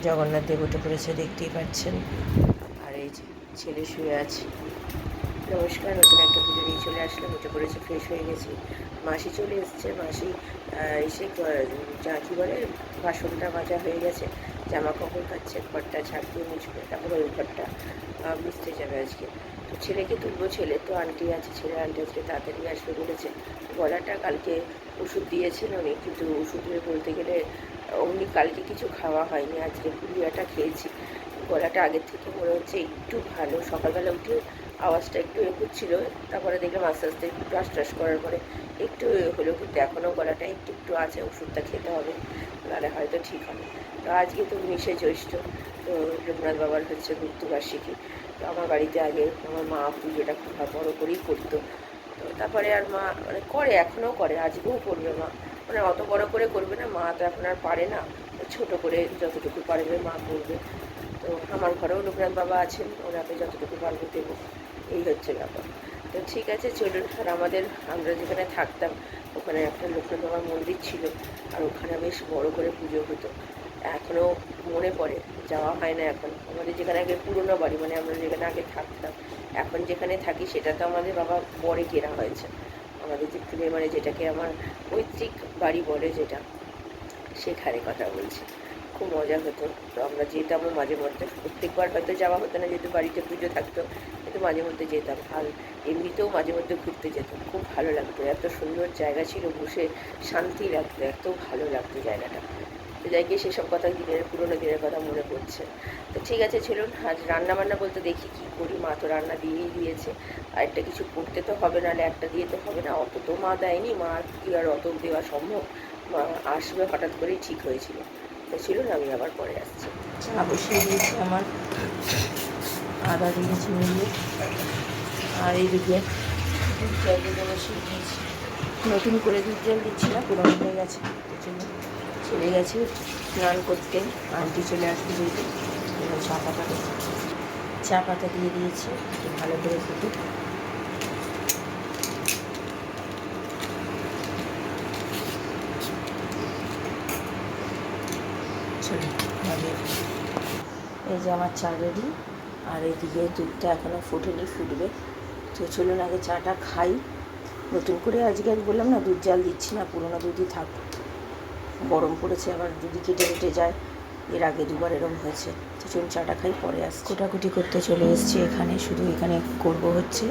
জগন্নাথ দেব উঠে পড়েছে, দেখতেই পাচ্ছেন। আর এই যে ছেলে শুয়ে আছে। নমস্কার, নতুন একটা পুজো নিয়ে চলে আসলাম। উঠে পড়েছে, ফ্রেশ হয়ে গেছি। মাসি চলে এসছে। মাসি এসে যা কী বলে, বাসনটা মাজা হয়ে গেছে, জামা কাপড় কাচ্ছে, ঘরটা ঝাড় দিয়ে মুছবে, তারপরে ওই ঘরটা মুছতে যাবে আজকে। তো ছেলেকে তুলবো, ছেলে তো আন্টি আছে, ছেলে আন্টি আজকে তাড়াতাড়ি আসবে বলেছে। গলাটা কালকে ওষুধ দিয়েছেন উনি, কিন্তু ওষুধে বলতে গেলে অমনি কালকে কিছু খাওয়া হয়নি, আজকে পুলিয়াটা খেয়েছি। গলাটা আগের থেকে মনে হচ্ছে একটু ভালো। সকালবেলা উঠে আওয়াজটা একটু করছিল, তারপরে দেখলাম আস্তে আস্তে ব্রাশ ট্রাশ করার পরে একটু হলো, কিন্তু এখনও গলাটা একটু একটু আছে। ওষুধটা খেতে হবে, নাহলে হয়তো ঠিক হবে। তো আজকে তো 19শে জ্যৈষ্ঠ, তো লোকনাথ বাবার হচ্ছে মৃত্যুবার্ষিকী। তো আমার বাড়িতে আগে আমার মা পুজোটা খুব বড়ো করেই করতো। তো তারপরে আর মা মানে করে, এখনও করে, আজকেও করবে মা। মানে অত বড় করে করবে না, মা তো এখন আর পারে না, ছোট করে যতটুকু পারবে মা করবে। তো আমার ঘরেও লোকনাথ বাবা আছেন, ওনাকে যতটুকু পারবো দেবো, এই হচ্ছে ব্যাপার। তো ঠিক আছে, চলুন। আর আমরা যেখানে থাকতাম ওখানে একটা লোকনাথ বাবার মন্দির ছিল, আর ওখানে বেশ বড় করে পুজো হতো। এখনও মনে পড়ে, যাওয়া হয় না এখন। আমাদের যেখানে আগে পুরোনো বাড়ি, মানে আমরা যেখানে আগে থাকতাম, এখন যেখানে থাকি সেটা তো আমাদের বাবা পরে কেনা হয়েছে। আমাদের যে মানে যেটাকে আমার পৈতৃক বাড়ি বলে, যেটা, সেখানে কথা বলছি। খুব মজা হতো। তো আমরা যেতাম মাঝে মধ্যে, প্রত্যেকবার হয়তো যাওয়া হতো না যেহেতু বাড়িতে পুজো থাকতো, কিন্তু মাঝে মধ্যে যেতাম। আর এমনিতেও মাঝে মধ্যে ঘুরতে যেতাম, খুব ভালো লাগতো। এত সুন্দর জায়গা ছিল, বসে শান্তি লাগতো, এত ভালো লাগতো জায়গাটা। তো যাই গিয়ে সেসব কথা, পুরোনো দিনের কথা মনে পড়ছে। তো ঠিক আছে, চলুন। আজ রান্না বান্না বলতে দেখি কী করি। মা তো রান্না দিয়েই দিয়েছে, আর একটা কিছু করতে তো হবে, নাহলে একটা দিয়ে তো হবে না। অত তো মা দেয়নি, মা কি আর অত দেওয়া সম্ভব। মা আসবে হঠাৎ করেই ঠিক হয়েছিল। তো চলুন, আমি আবার পরে আসছি। চা বসিয়ে দিয়েছি আমার, আদা দিয়েছি মিলিয়ে। আর এইদিকে দুধ জল দিয়ে বসিয়ে দিয়েছি। নতুন করে দুধ জল দিচ্ছি না, পুরনো হয়ে গেছে। চলে গেছে স্নান করতে, আন্টি চলে আসবে যেহেতু। এবার চা পাতা দিয়ে দিয়েছি, একটু ভালো করে ফুটে। এই যে আমার চা রেডি, আর এদিকে দুধটা এখনও ফুটেনি, ফুটবে। তো চলুন আগে চাটা খাই। নতুন করে আজকে আর বললাম না, দুধ জাল দিচ্ছি না, পুরোনো দুধই থাক। গরম পড়েছে, আবার যদি কেটে কেটে যায়, এর আগে দুবার এরম হয়েছে। তো চলুন চাটা খাই, পরে আসছি। কোটাকুটি করতে চলে এসেছি এখানে। শুধু এখানে করব হচ্ছে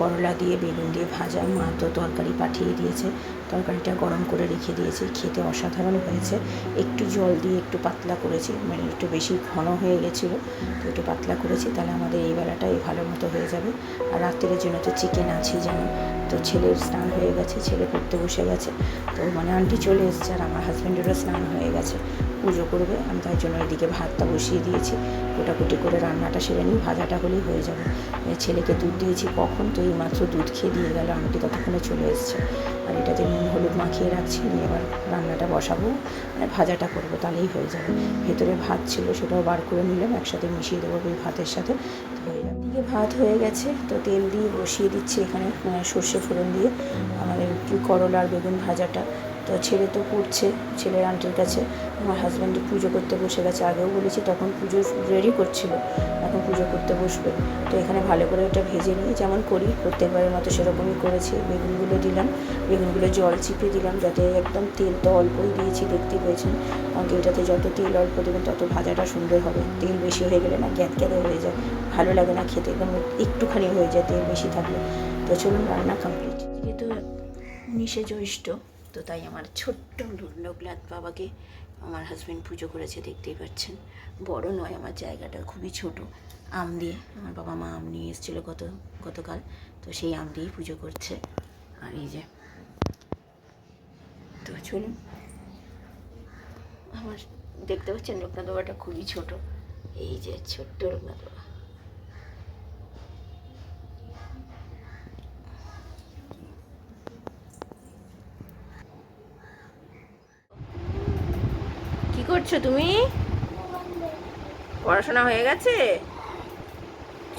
করলা দিয়ে বেগুন দিয়ে ভাজা। মা তো তরকারি পাঠিয়ে দিয়েছে, তরকারিটা গরম করে রেখে দিয়েছি। খেতে অসাধারণ হয়েছে। একটু জল দিয়ে একটু পাতলা করেছি, মানে একটু বেশি ঘন হয়ে গেছিলো, তো একটু পাতলা করেছি, তাহলে আমাদের এই বেলাটাই ভালো মতো হয়ে যাবে। আর রাত্রের জন্য তো চিকেন আছেই যেন। তো ছেলের স্নান হয়ে গেছে, ছেলে পড়তে বসে গেছে। তো মানে আন্টি চলে এসছে, আর আমার হাজব্যান্ডেরও স্নান হয়ে গেছে, পুজো করবে। আমি তার জন্য এদিকে ভাতটা বসিয়ে দিয়েছি। কোটাকুটি করে রান্নাটা সেরে নিই, ভাজাটা হলেই হয়ে যাবে। ছেলেকে দুধ দিয়েছি কখন, তো এই মাত্র দুধ খেয়ে দিয়ে গেল, আন্টি ততক্ষণে চলে এসছে। আর এটাতে নুন হলুদ মাখিয়ে রাখছি, নিয়ে এবার রান্নাটা বসাবো, আর ভাজাটা করবো, তাহলেই হয়ে যাবে। ভেতরে ভাত ছিল, সেটাও বার করে নিলাম, একসাথে মিশিয়ে দেবো ওই ভাতের সাথে, হয়ে যাবে। এদিকে ভাত হয়ে গেছে, তো তেল দিয়ে বসিয়ে দিচ্ছি এখানে সর্ষে ফোড়ন দিয়ে আমাদের করলা আর বেগুন ভাজাটা। তো ছেলে তো পড়ছে, ছেলের আন্টির কাছে। আমার হাজব্যান্ড পুজো করতে বসে গেছে, আগেও বলেছি, তখন পুজো রেডি করছিল, এখন পুজো করতে বসবে। তো এখানে ভালো করে এটা ভেজে নিয়ে, যেমন করি প্রত্যেকবারের মতো সেরকমই করেছি। বেগুনগুলো দিলাম, বেগুনগুলো জল চিপে দিলাম, যাতে একদম তেল তো অল্পই দিয়েছি, দেখতে পেয়েছেন। কারণ এটাতে যত তেল অল্প দেবেন তত ভাজাটা সুন্দর হবে। তেল বেশি হয়ে গেলে না ক্যাদক্যাদে হয়ে যায়, ভালো লাগে না খেতে, একদম একটুখানি হয়ে যায় তেল বেশি থাকলে। তো চলুন, রান্না কমপ্লিট। যেহেতু 19শে জ্যৈষ্ঠ, তো তাই আমার ছোট্ট লোকনাথ বাবাকে আমার হাজব্যান্ড পুজো করেছে, দেখতেই পাচ্ছেন। বড় নয়, আমার জায়গাটা খুবই ছোট। আম দিয়ে, আমার বাবা মা আম নিয়ে এসেছিলো গতকাল, তো সেই আম দিয়েই পুজো করছে। আর এই যে, তো চলুন, আমার দেখতে পাচ্ছেন লোকনাথ বাবাটা খুবই ছোট। এই যে ছোট্ট লোকনাথ বাবা। কি করছো তুমি? পড়াশোনা হয়ে গেছে?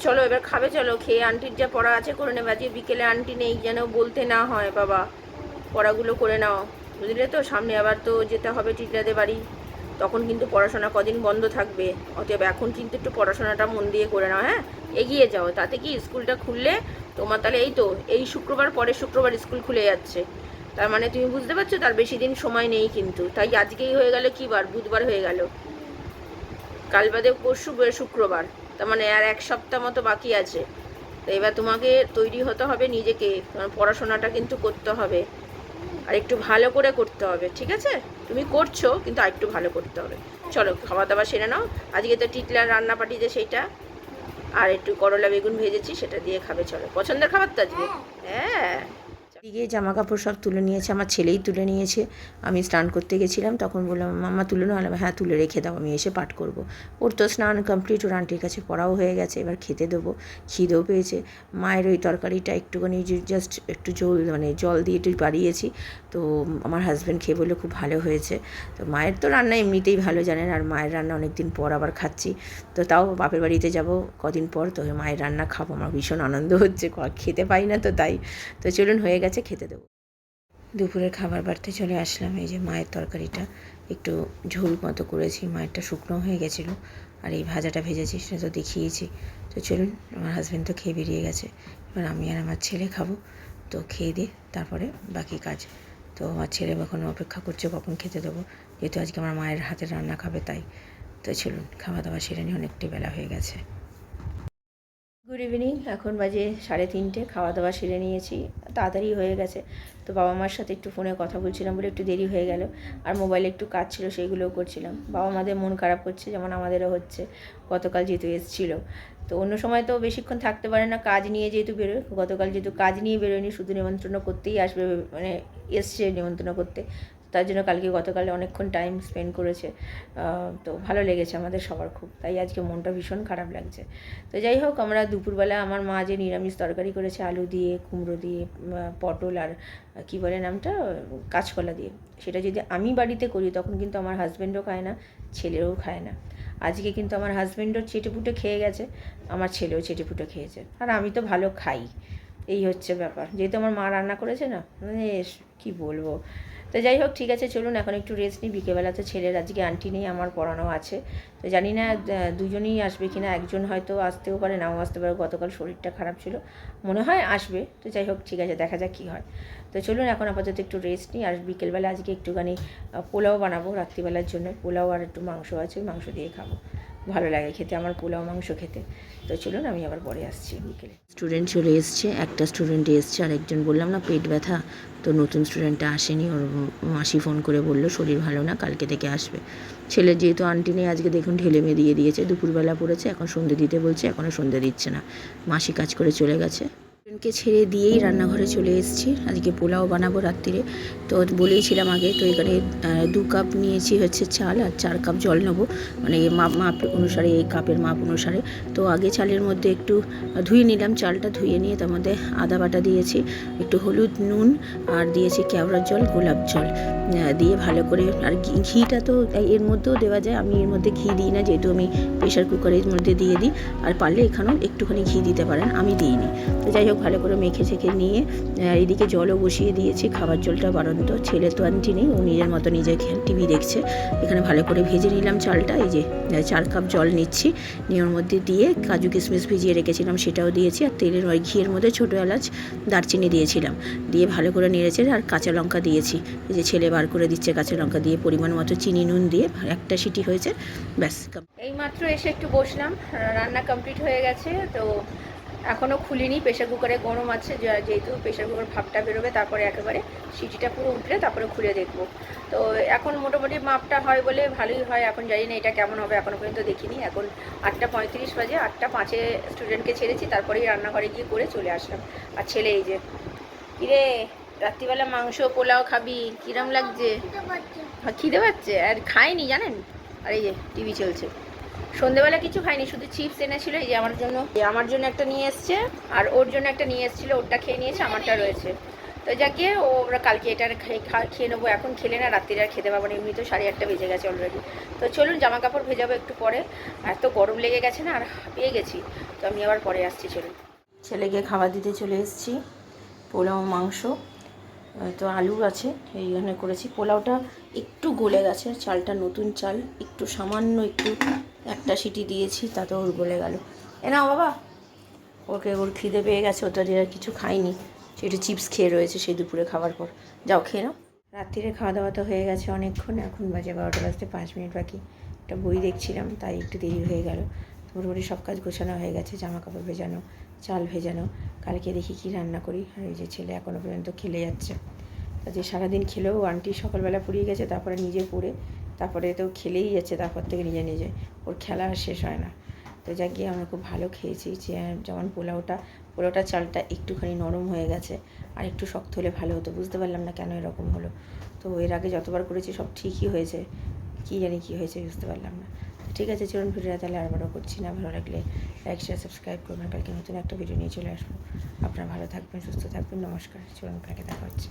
চলো এবার খাবে, চলো খেয়ে আন্টির যা পড়া আছে করে নেবে। আজকে বিকেলে আন্টি নেই, যেন বলতে না হয়। বাবা, পড়াগুলো করে নাও, বুঝলে তো। সামনে আবার তো যেতে হবে টিটাদের বাড়ি, তখন কিন্তু পড়াশোনা কদিন বন্ধ থাকবে, অতএব এখন কিন্তু একটু পড়াশোনাটা মন দিয়ে করে নাও, হ্যাঁ, এগিয়ে যাও। তাতে কি স্কুলটা খুললে তোমার তাহলে এই তো এই শুক্রবার পরে শুক্রবার স্কুল খুলে যাচ্ছে, তার মানে তুমি বুঝতে পারছো তার বেশি দিন সময় নেই কিন্তু। তাই আজকেই হয়ে গেল কি বার, বুধবার হয়ে গেল, কাল বাদে পরশু শুক্রবার, তার মানে আর এক সপ্তাহ মতো বাকি আছে। তো এবার তোমাকে তৈরি হতে হবে নিজেকে, কারণ পড়াশোনাটা কিন্তু করতে হবে, আর একটু ভালো করে করতে হবে, ঠিক আছে? তুমি করছো কিন্তু আর একটু ভালো করতে হবে। চলো খাওয়া দাওয়া সেরে নাও। আজকে তো টিকলার রান্না পাঠিয়েছে সেইটা, আর একটু করলা বেগুন ভেজেছি সেটা দিয়ে খাবে। চলো, পছন্দের খাবার তো আজকে। হ্যাঁ, দিকে জামা কাপড় সব তুলে নিয়েছে, আমার ছেলেই তুলে নিয়েছে। আমি স্নান করতে গেছিলাম, তখন বললাম মাম্মা তুলে নাও, হ্যাঁ তুলে রেখে দাও, আমি এসে পাঠ করব। ওর তো স্নান কমপ্লিট, ওর আন্টির কাছে পড়াও হয়ে গেছে, এবার খেতে দেবো। খিদেও পেয়েছে। মায়ের ওই তরকারিটা একটুখানি জাস্ট একটু জল দিয়ে একটু বাড়িয়েছি, তো আমার হাজব্যান্ড খেয়ে বললে খুব ভালো হয়েছে। তো মায়ের তো রান্না এমনিতেই ভালো জানেন, আর মায়ের রান্না অনেক দিন পর আবার খাচ্ছি, তো তাও বাপের বাড়িতে যাব কদিন পর, তো মায়ের রান্না খাবো, আমার ভীষণ আনন্দ হচ্ছে, খেতে পাই না তো তাই। তো চলুন হয়ে গেছে, খেতে দেবো। দুপুরের খাবার বাড়তে চলে আসলাম। এই যে মায়ের তরকারিটা একটু ঝোল মতো করেছি, মায়েরটা শুকনো হয়ে গেছিলো, আর এই ভাজাটা ভেজেছি সেটা তো দেখিয়েছি। তো চলুন, আমার হাজব্যান্ড তো খেয়ে বেরিয়ে গেছে, এবার আমি আর আমার ছেলে খাবো। তো খেয়ে দিয়ে তারপরে বাকি কাজ। তো আমার ছেলে এখন অপেক্ষা করছে কখন খেতে দেবো, যেহেতু আজকে আমার মায়ের হাতের রান্না খাবে তাই। তো চলুন খাওয়া দাওয়া সেরে নিয়ে, অনেকটাই বেলা হয়ে গেছে। গুড ইভিনিং, এখন বাজে 3:30, খাওয়া দাওয়া সেরে নিয়েছি, তাড়াতাড়ি হয়ে গেছে। তো বাবা মার সাথে একটু ফোনে কথা বলছিলাম বলে একটু দেরি হয়ে গেল, আর মোবাইলে একটু কাজ ছিল সেইগুলোও করছিলাম। বাবা মাদের মন খারাপ করছে, যেমন আমাদেরও হচ্ছে। গতকাল যেহেতু এসেছিলো, তো অন্য সময় তো বেশিক্ষণ থাকতে পারে না, কাজ নিয়ে যেহেতু বেরোয়, গতকাল যেহেতু কাজ নিয়ে বেরোয়নি, শুধু নিমন্ত্রণ করতেই আসবে, মানে এসছে নিমন্ত্রণ করতে, তার জন্য গতকাল অনেকক্ষণ টাইম স্পেন্ড করেছে। তো ভালো লেগেছে আমাদের সবার খুব, তাই আজকে মনটা ভীষণ খারাপ লাগছে। তো যাই হোক, আমরা দুপুরবেলা আমার মা যে নিরামিষ তরকারি করেছে আলু দিয়ে, কুমড়ো দিয়ে, পটল আর কী বলে নামটা, কাঁচকলা দিয়ে, সেটা যদি আমি বাড়িতে করি তখন কিন্তু আমার হাজব্যান্ডও খায় না, ছেলেও খায় না। আজকে কিন্তু আমার হাজব্যান্ডও চেটেপুটে খেয়ে গেছে, আমার ছেলেও চেটেপুটে খেয়েছে, আর আমি তো ভালো খাই। এই হচ্ছে ব্যাপার, যেহেতু আমার মা রান্না করেছে না, মানে কী বলবো। তো যাই হোক, ঠিক আছে, চলুন এখন একটু রেস্ট নিই। বিকেলবেলা তো ছেলের আজকে আন্টি নেই, আমার পড়ানো আছে। তো জানি না দুজনেই আসবে কি না, একজন হয়তো আসতেও পারে, নাও আসতে পারে, গতকাল শরীরটা খারাপ ছিল, মনে হয় আসবে। তো যাই হোক, ঠিক আছে, দেখা যাক কী হয়। তো চলুন এখন আপাতত একটু রেস্ট নিই, আর বিকেলবেলা আজকে একটুখানি পোলাও বানাবো রাত্রিবেলার জন্য। পোলাও আর একটু মাংস আছে, মাংস দিয়ে খাবো, ভালো লাগে খেতে আমার পোলাও মাংস খেতে। তো চলুন আমি আবার পরে আসছি বিকেলে। স্টুডেন্ট চলে এসছে, একটা স্টুডেন্ট এসছে, আর একজন বললাম না পেট ব্যথা, তো নতুন স্টুডেন্টটা আসেনি, ওর মাসি ফোন করে বললো শরীর ভালো না, কালকে থেকে আসবে। ছেলের যেহেতু আন্টি নেই, আজকে দেখুন ঢেলেমে দিয়ে দিয়েছে, দুপুরবেলা পড়েছে, এখন সন্ধ্যে দিতে বলছে, এখনও সন্ধ্যে দিচ্ছে না, মাসি কাজ করে চলে গেছে। কে ছেড়ে দিয়েই রান্নাঘরে চলে এসেছি, আজকে পোলাও বানাবো রাত্রিরে। তো বলেইছিলাম আগে, তো এখানে 2 কাপ নিয়েছি হচ্ছে চাল, আর 4 কাপ জল নেবো, মানে মাপ অনুসারে, এই কাপের মাপ অনুসারে। তো আগে চালের মধ্যে একটু ধুয়ে নিলাম, চালটা ধুয়ে নিয়ে তার মধ্যে আদা বাটা দিয়েছি, একটু হলুদ, নুন, আর দিয়েছি কেওড়ার জল, গোলাপ জল দিয়ে ভালো করে, আর ঘিটা তো এর মধ্যেও দেওয়া যায়, আমি এর মধ্যে ঘি দিই না, যেহেতু আমি প্রেশার কুকারের মধ্যে দিয়ে দিই, আর পারলে এখানেও একটুখানি ঘি দিতে পারেন, আমি দিইনি। তো যাই হোক, ভালো করে মেখে ছেঁকে নিয়ে এদিকে জলও বসিয়ে দিয়েছি, খাবার জলটা বাড়ন্ত, ছেলে তো আনটি নেই, ও নিজের মতো নিজে টিভি দেখছে। এখানে ভালো করে ভেজে নিলাম চালটা, এই যে 4 কাপ জল নিচ্ছি, নিয়ে ওর মধ্যে দিয়ে কাজু কিশমিশ ভিজিয়ে রেখেছিলাম সেটাও দিয়েছি, আর তেলের ওই ঘিয়ের মধ্যে ছোটো এলাচ, দারচিনি দিয়েছিলাম, দিয়ে ভালো করে নেড়েছে, আর কাঁচা লঙ্কা দিয়েছি, এই যে ছেলে বার করে দিচ্ছে, কাঁচা লঙ্কা দিয়ে পরিমাণ মতো চিনি নুন দিয়ে একটা সিটি হয়েছে, ব্যাস। এইমাত্র এসে একটু বসলাম, রান্না কমপ্লিট হয়ে গেছে। তো এখনও খুলিনি, প্রেশার কুকারে গরম আছে, যেহেতু প্রেশার কুকার ভাপটা বেরোবে, তারপরে একেবারে সিটিটা পুরো উঠলে তারপরে খুলে দেখবো। তো এখন মোটামুটি মাপটা হয় বলে ভালোই হয়, এখন জানি না এটা কেমন হবে, এখনও পর্যন্ত দেখিনি। এখন 8:35 বাজে, 8:05 স্টুডেন্টকে ছেড়েছি, তারপরেই রান্নাঘরে গিয়ে করে চলে আসলাম। আর ছেলে এই যে, কিরে রাত্রিবেলা মাংস পোলাও খাবি, কিরম লাগছে? খিদে পাচ্ছে, আর খায়নি জানেন, আর এই যে টিভি চলছে। সন্ধেবেলা কিছু খাইনি, শুধু চিপস এনেছিল, এই যে আমার জন্য একটা নিয়ে এসছে, আর ওর জন্য একটা নিয়ে এসেছিলো, ওরটা খেয়ে নিয়েছে, আমারটা রয়েছে। তো যাকে ওরা কালকে এটা খেয়ে নেবো, এখন খেলে না রাত্রিরে আর খেতে পারবো না, এমনি তো 8:30 বেজে গেছে অলরেডি। তো চলুন জামা কাপড় ভেজাবো একটু পরে, এত গরম লেগে গেছে না, আর পেয়ে গেছি। তো আমি আবার পরে আসছি, চলুন। ছেলেকে খাবার দিতে চলে এসেছি, পোলাও মাংস, তো আলু আছে এইখানে করেছি। পোলাওটা একটু গলে গেছে, চালটা নতুন চাল, একটু সামান্য একটু একটা সিটি দিয়েছি, তাতে ওর গলে গেল। নাও বাবা, ওর খিদে পেয়ে গেছে, ওটা দিয়ে আর কিছু খাইনি, সে একটু চিপস খেয়ে রয়েছে সেই দুপুরে খাওয়ার পর। যাও খেয়ে নাও। রাত্রিরে খাওয়া দাওয়া তো হয়ে গেছে অনেকক্ষণ, এখন বাজে 12টা বাজতে 5 মিনিট বাকি। একটা বই দেখছিলাম, তাই একটু দেরি হয়ে গেল। মোটামুটি সব কাজ গোছানো হয়ে গেছে, জামা কাপড় ভেজানো, চাল ভেজানো। কালকে দেখি কি রান্না করি। আর এই যে ছেলে এখনও পর্যন্ত খেলে যাচ্ছে। যে সারাদিন খেলেও, আন্টি সকালবেলা পড়িয়ে গেছে, তারপরে নিজে পড়ে, তারপরে তো খেলেই যাচ্ছে, তারপর থেকে নিজে নিজে ওর খেলা আর শেষ হয় না। তো যা গিয়ে আমরা খুব ভালো খেয়েছি। যে যেমন পোলাওটা চালটা একটুখানি নরম হয়ে গেছে, আর একটু শক্ত হলে ভালো হতো, বুঝতে পারলাম না কেন এরকম হলো। তো এর আগে যতবার করেছি সব ঠিকই হয়েছে, কী জানি কী হয়েছে বুঝতে পারলাম না। ঠিক আছে, চলুন ভিডিওটা তাহলে আর বড় করছি না। ভালো লাগলে লাইক শেয়ার সাবস্ক্রাইব করবেন। কালকে নতুন একটা ভিডিও নিয়ে চলে আসবো। আপনারা ভালো থাকবেন, সুস্থ থাকবেন। নমস্কার, চলুন কালকে দেখা হচ্ছে।